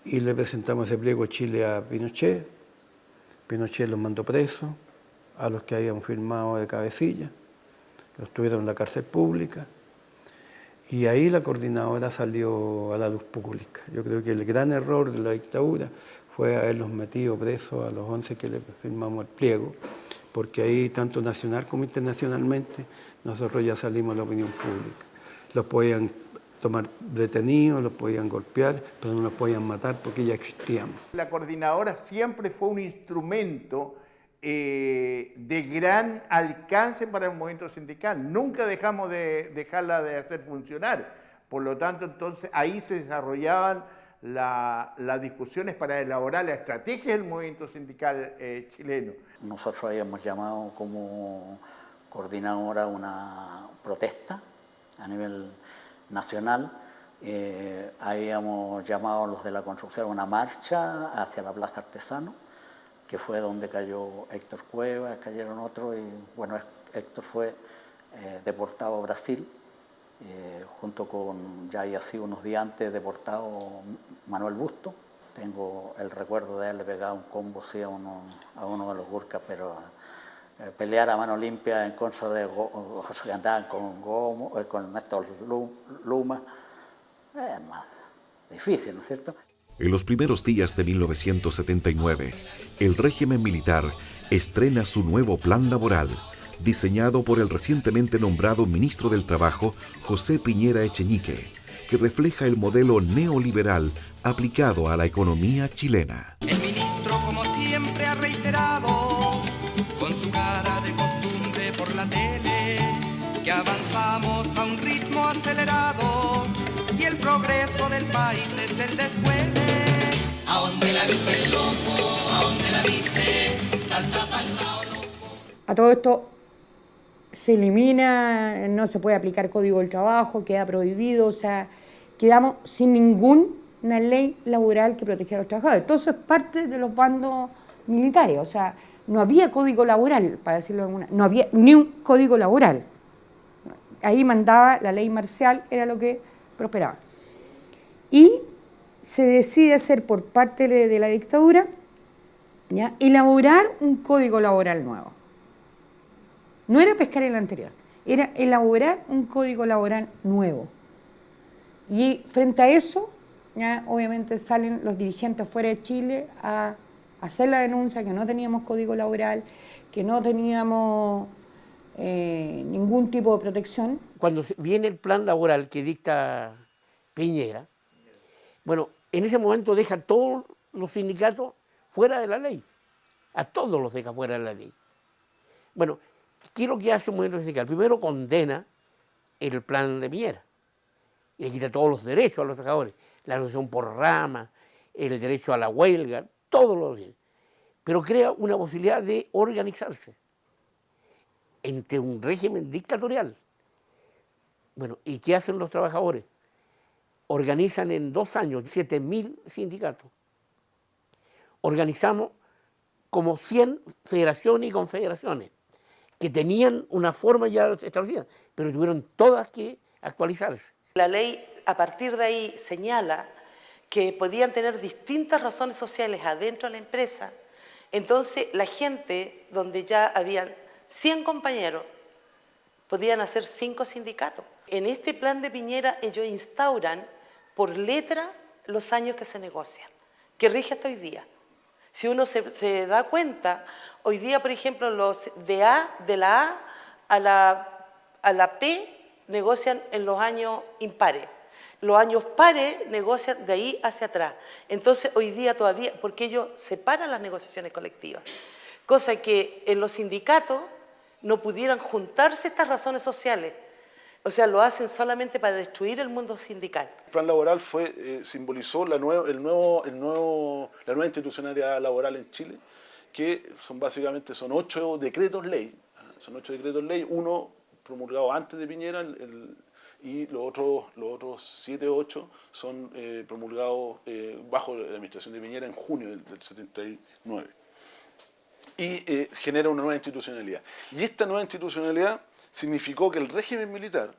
y le presentamos ese pliego Chile a Pinochet. Pinochet los mandó presos, a los que habían firmado de cabecilla, los tuvieron en la cárcel pública, y ahí la coordinadora salió a la luz pública. Yo creo que el gran error de la dictadura fue haberlos metido presos a los 11 que le firmamos el pliego, porque ahí, tanto nacional como internacionalmente, nosotros ya salimos a la opinión pública. Los podían tomar detenidos, los podían golpear, pero no los podían matar porque ya existíamos. La coordinadora siempre fue un instrumento de gran alcance para el movimiento sindical. Nunca dejamos de dejarla de hacer funcionar. Por lo tanto, entonces, ahí se desarrollaban las discusiones para elaborar la estrategia del movimiento sindical chileno. Nosotros habíamos llamado como coordinadora una protesta a nivel nacional. Habíamos llamado a los de la construcción a una marcha hacia la Plaza Artesano, que fue donde cayó Héctor Cuevas, cayeron otros, y bueno, Héctor fue deportado a Brasil, junto con, ya había sido unos días antes deportado Manuel Busto. Tengo el recuerdo de haberle pegado un combo sí, a uno de los burkas, pero pelear a mano limpia en contra de José que andaban con Néstor Luma es más difícil, ¿no es cierto? En los primeros días de 1979, el régimen militar estrena su nuevo plan laboral, diseñado por el recientemente nombrado ministro del Trabajo, José Piñera Echeñique, que refleja el modelo neoliberal aplicado a la economía chilena. El ministro, como siempre, ha reiterado, con su cara de costumbre por la tele, que avanzamos a un ritmo acelerado y el progreso del país es el descueve. ¿A dónde la viste, loco? ¿A dónde la viste? Salta pa'l lado, loco. A todo esto se elimina, no se puede aplicar código del trabajo, queda prohibido, o sea, quedamos sin ninguna ley laboral que protegiera a los trabajadores. Todo eso es parte de los bandos militares, o sea, no había código laboral, para decirlo de alguna, no había ni un código laboral. Ahí mandaba la ley marcial, era lo que prosperaba. Y se decide hacer por parte de la dictadura, ¿ya?, elaborar un código laboral nuevo. No era pescar el anterior, era elaborar un código laboral nuevo. Y frente a eso, ya obviamente salen los dirigentes fuera de Chile a hacer la denuncia que no teníamos código laboral, que no teníamos ningún tipo de protección. Cuando viene el plan laboral que dicta Piñera, bueno, en ese momento deja a todos los sindicatos fuera de la ley, a todos los deja fuera de la ley. Bueno, ¿qué es lo que hace el movimiento sindical? Primero condena el plan de Piñera y le quita todos los derechos a los trabajadores, la negociación por rama, el derecho a la huelga, todos los derechos, pero crea una posibilidad de organizarse entre un régimen dictatorial. Bueno, ¿y qué hacen los trabajadores? Organizan en 2 años 7.000 sindicatos. Organizamos como 100 federaciones y confederaciones que tenían una forma ya establecida, pero tuvieron todas que actualizarse. La ley a partir de ahí señala que podían tener distintas razones sociales adentro de la empresa. Entonces la gente, donde ya habían 100 compañeros, podían hacer 5 sindicatos. En este plan de Piñera ellos instauran por letra los años que se negocian, que rige hasta hoy día. Si uno se da cuenta, hoy día, por ejemplo, los de la A a la P negocian en los años impares. Los años pares negocian de ahí hacia atrás. Entonces, hoy día todavía, porque ellos separan las negociaciones colectivas, cosa que en los sindicatos no pudieran juntarse estas razones sociales. O sea, lo hacen solamente para destruir el mundo sindical. El plan laboral simbolizó la nueva institucionalidad laboral en Chile, que básicamente son 8 decretos ley. Son 8 decretos ley, uno promulgado antes de Piñera y los otros 7 o 8 son promulgados bajo la administración de Piñera en junio del 79. Y genera una nueva institucionalidad. Y esta nueva institucionalidad significó que el régimen militar,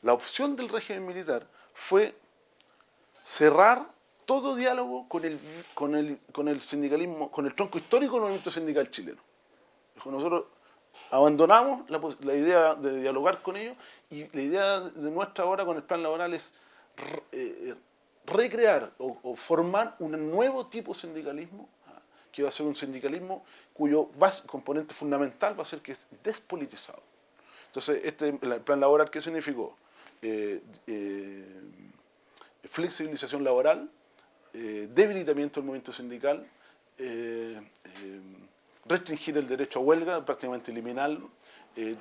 la opción del régimen militar fue cerrar todo diálogo con el sindicalismo, con el tronco histórico del movimiento sindical chileno. Dijo, nosotros abandonamos la idea de dialogar con ellos y la idea de nuestra ahora con el plan laboral es recrear o formar un nuevo tipo de sindicalismo, que va a ser un sindicalismo cuyo componente fundamental va a ser que es despolitizado. Entonces, el plan laboral, ¿qué significó? Flexibilización laboral, debilitamiento del movimiento sindical, restringir el derecho a huelga, prácticamente eliminarlo,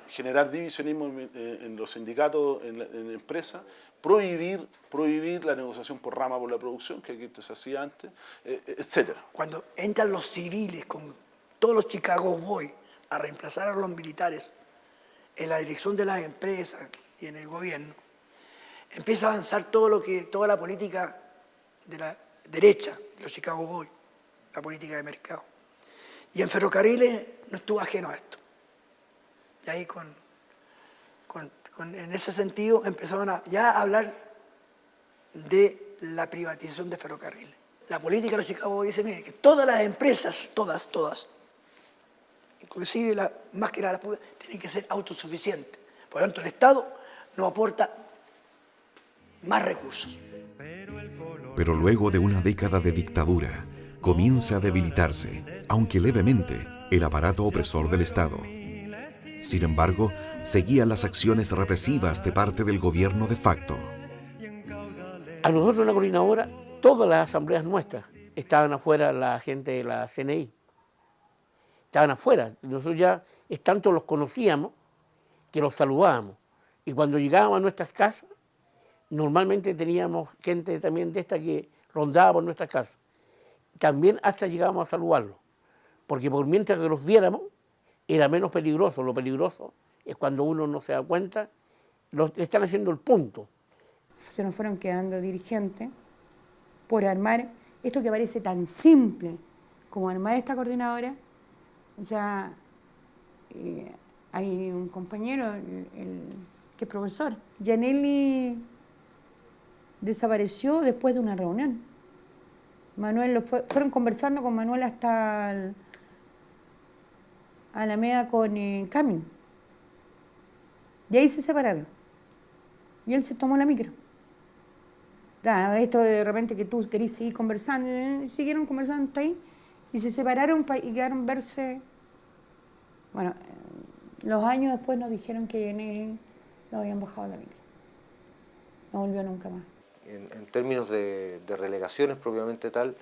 generar divisionismo en los sindicatos, en empresas, prohibir la negociación por rama por la producción, que aquí se hacía antes, etc. Cuando entran los civiles con todos los Chicago Boys a reemplazar a los militares en la dirección de las empresas y en el gobierno, empieza a avanzar toda la política de la derecha, los Chicago Boys, la política de mercado. Y en ferrocarriles no estuvo ajeno a esto. Y ahí en ese sentido empezaron ya a hablar de la privatización de ferrocarriles. La política de los Chicago Boys dice, mire, que todas las empresas, todas, inclusive más que las públicas, tienen que ser autosuficientes. Por lo tanto, el Estado no aporta más recursos. Pero luego de una década de dictadura, comienza a debilitarse, aunque levemente, el aparato opresor del Estado. Sin embargo, seguían las acciones represivas de parte del gobierno de facto. A nosotros en la coordinadora, todas las asambleas nuestras estaban afuera, la gente de la CNI. Estaban afuera. Nosotros ya tanto los conocíamos que los saludábamos. Y cuando llegábamos a nuestras casas, normalmente teníamos gente también de esta que rondaba por nuestras casas. También hasta llegábamos a saludarlos. Porque por mientras que los viéramos, era menos peligroso. Lo peligroso es cuando uno no se da cuenta, le están haciendo el punto. Se nos fueron quedando dirigentes por armar esto que parece tan simple como armar esta coordinadora. O sea, hay un compañero, que es profesor. Gianelli desapareció después de una reunión. Manuel fueron conversando con Manuel hasta Alameda con Camin. Y ahí se separaron. Y él se tomó la micro. Esto de repente que tú querís seguir conversando, siguieron conversando hasta ahí y se separaron y quedaron verse. Bueno, los años después nos dijeron que en él lo habían bajado la micro. No volvió nunca más. En términos de relegaciones propiamente tal,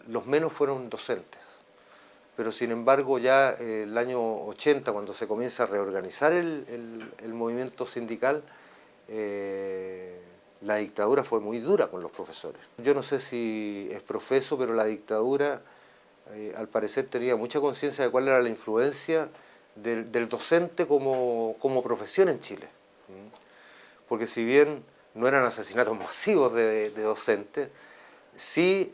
los menos fueron docentes. Pero sin embargo ya el año 80, cuando se comienza a reorganizar el movimiento sindical, la dictadura fue muy dura con los profesores. Yo no sé si es profeso, pero la dictadura al parecer tenía mucha conciencia de cuál era la influencia del docente como profesión en Chile. Porque si bien no eran asesinatos masivos de docentes, sí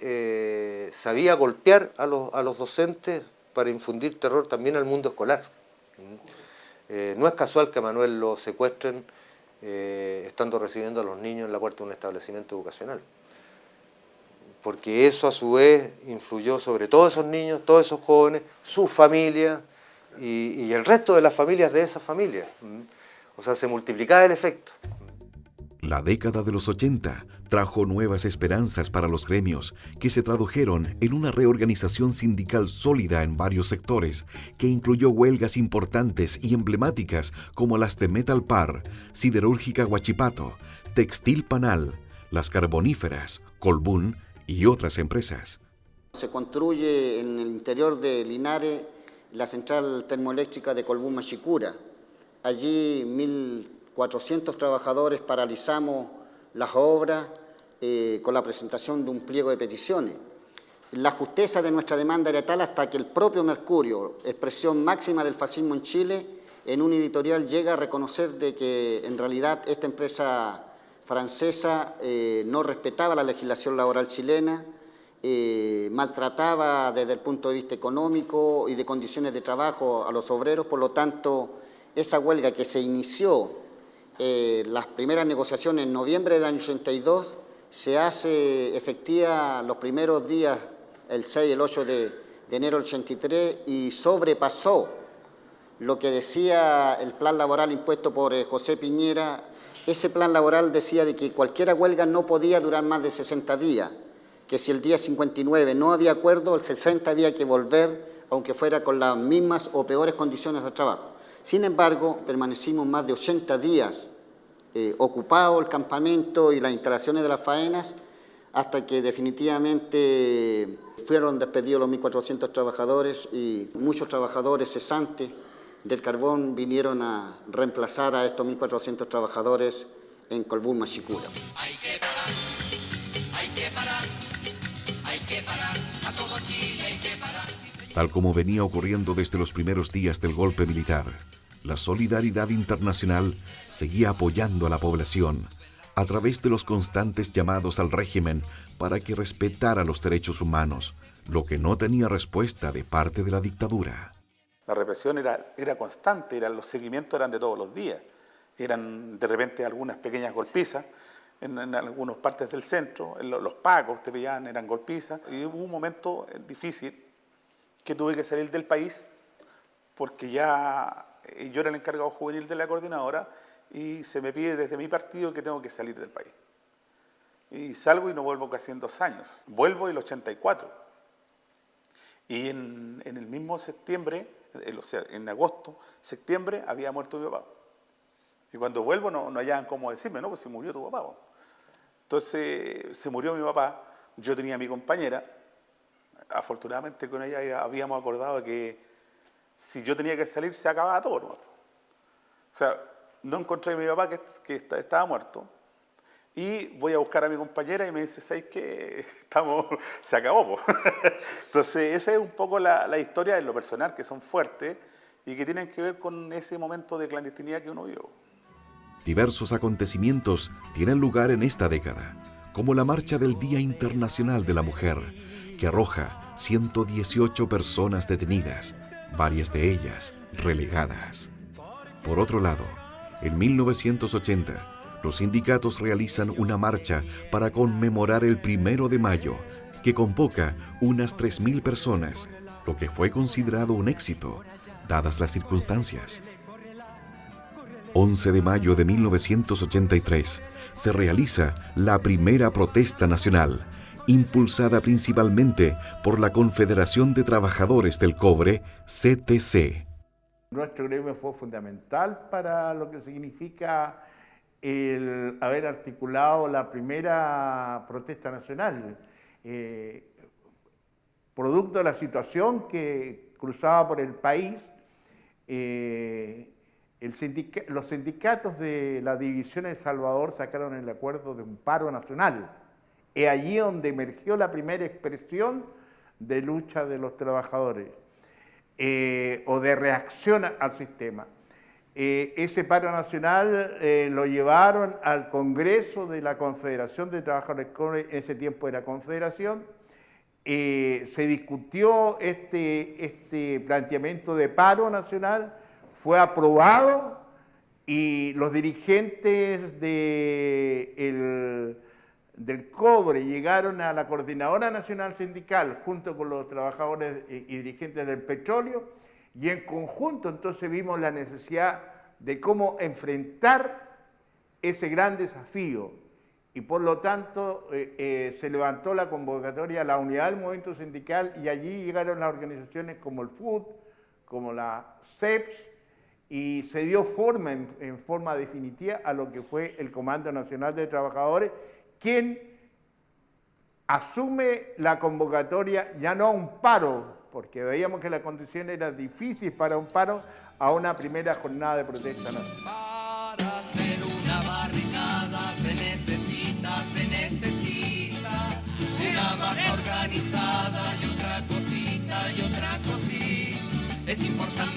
sabía golpear a los docentes para infundir terror también al mundo escolar. No es casual que a Manuel lo secuestren estando recibiendo a los niños en la puerta de un establecimiento educacional. Porque eso a su vez influyó sobre todos esos niños, todos esos jóvenes, sus familias y el resto de las familias de esas familias. O sea, se multiplicaba el efecto. La década de los 80 trajo nuevas esperanzas para los gremios que se tradujeron en una reorganización sindical sólida en varios sectores que incluyó huelgas importantes y emblemáticas como las de Metal Par, Siderúrgica Huachipato, Textil Panal, las carboníferas, Colbún y otras empresas. Se construye en el interior de Linares la central termoeléctrica de Colbún Machicura. Allí 1.400 trabajadores paralizamos las obras con la presentación de un pliego de peticiones. La justeza de nuestra demanda era tal hasta que el propio Mercurio, expresión máxima del fascismo en Chile, en un editorial llega a reconocer de que en realidad esta empresa francesa no respetaba la legislación laboral chilena, maltrataba desde el punto de vista económico y de condiciones de trabajo a los obreros. Por lo tanto, esa huelga que se inició, las primeras negociaciones en noviembre del año 82, se hace efectiva los primeros días, el 6 y el 8 de enero del 83, y sobrepasó lo que decía el plan laboral impuesto por José Piñera. Ese plan laboral decía de que cualquier huelga no podía durar más de 60 días, que si el día 59 no había acuerdo, el 60 había que volver, aunque fuera con las mismas o peores condiciones de trabajo. Sin embargo, permanecimos más de 80 días ocupados el campamento y las instalaciones de las faenas, hasta que definitivamente fueron despedidos los 1.400 trabajadores y muchos trabajadores cesantes del carbón vinieron a reemplazar a estos 1.400 trabajadores en Colbún, Machicura. Hay que parar, hay que parar, hay que parar, a todo Chile hay que parar. Tal como venía ocurriendo desde los primeros días del golpe militar, la solidaridad internacional seguía apoyando a la población a través de los constantes llamados al régimen para que respetara los derechos humanos, lo que no tenía respuesta de parte de la dictadura. La represión era constante, los seguimientos eran de todos los días. Eran de repente algunas pequeñas golpizas en algunas partes del centro, los pacos te pillaban, eran golpizas. Y hubo un momento difícil que tuve que salir del país porque ya yo era el encargado juvenil de la coordinadora y se me pide desde mi partido que tengo que salir del país. Y salgo y no vuelvo casi en 2 años. Vuelvo en el 84. Y en el mismo septiembre, o sea, en agosto, septiembre, había muerto mi papá. Y cuando vuelvo no hallaban cómo decirme, no, pues se murió tu papá. Entonces se murió mi papá, yo tenía a mi compañera, afortunadamente con ella habíamos acordado que si yo tenía que salir se acababa todo, ¿no? O sea, no encontré a mi papá que estaba muerto y voy a buscar a mi compañera y me dice, ¿sabes qué? Se acabó. Entonces esa es un poco la historia en lo personal, que son fuertes y que tienen que ver con ese momento de clandestinidad que uno vivió. Diversos acontecimientos tienen lugar en esta década, como la marcha del Día Internacional de la Mujer, que arroja 118 personas detenidas, varias de ellas relegadas. Por otro lado, en 1980, los sindicatos realizan una marcha para conmemorar el 1 de mayo, que convoca unas 3.000 personas, lo que fue considerado un éxito, dadas las circunstancias. 11 de mayo de 1983 se realiza la primera protesta nacional, impulsada principalmente por la Confederación de Trabajadores del Cobre, CTC. Nuestro gremio fue fundamental para lo que significa el haber articulado la primera protesta nacional. Producto de la situación que cruzaba por el país, los sindicatos de la división El Salvador sacaron el acuerdo de un paro nacional. Es allí donde emergió la primera expresión de lucha de los trabajadores o de reacción al sistema. Ese paro nacional lo llevaron al Congreso de la Confederación de Trabajadores Cobre, en ese tiempo era Confederación. Se discutió este planteamiento de paro nacional, fue aprobado y los dirigentes del cobre llegaron a la Coordinadora Nacional Sindical junto con los trabajadores y dirigentes del petróleo y en conjunto entonces vimos la necesidad de cómo enfrentar ese gran desafío y por lo tanto se levantó la convocatoria a la unidad del movimiento sindical y allí llegaron las organizaciones como el FUT, como la CEPS, y se dio forma, en forma definitiva, a lo que fue el Comando Nacional de Trabajadores, quien asume la convocatoria ya no a un paro, porque veíamos que la condición era difícil para un paro, a una primera jornada de protesta nacional. Para hacer una barricada se necesita una masa organizada y otra cosita. Es importante